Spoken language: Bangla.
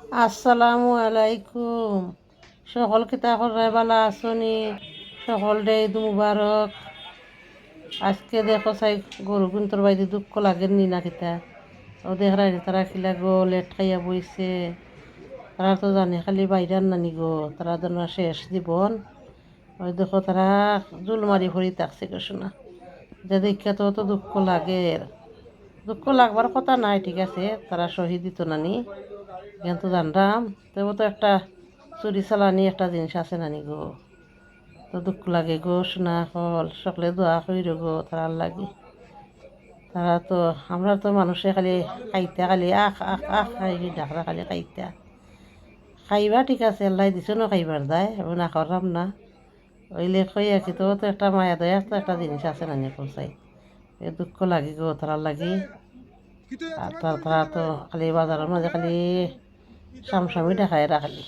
আসসালামু আলাইকুম। সকল কিতা করে বালা আসনি, সকল ডে ঈদ মুবারক। আজকে দেখো চাই গরু গুন্তর বাইদি দুঃখ লাগেন নি না কিতা ও দেখ রাইনি তারা কিলা গো লেট খাইয়া বইছে। তারা তো জানে খালি বাইরান নানি গো, তারা যেন শেষ জীবন। ওই দেখো তারা জুল মারি ভরি থাকছে গো শোনা, যে দেখা তো দুঃখ লাগে। দুঃখ লাগবার কথা নাই, ঠিক আছে, তারা শহীদ দিত নানি, কিন্তু জানতাম তবু তো একটা চুরি চালানি একটা জিনিস আছে নানি গো। তো দুঃখ লাগে গো শোনা, হল সকলে দোয়া করি গো তারার লাগে। তারা তো আমরা তো মানুষে খালি খাইতে খালি আখ আখ আখ খাই ডাকরা খালি খাইতা খাইবা, ঠিক আছে, আল্লাহ দিছো না খাইবার দায় ও না করাম না। ওইলে কই আর কি, তো একটা মায়া দয়া তো একটা জিনিস আছে নানি চাই। এ দুঃখ লাগে গো তারার লাগি। আর তারা তো খালি বাজারের মাঝে খালি সামসামি দেখায় এরা খালি।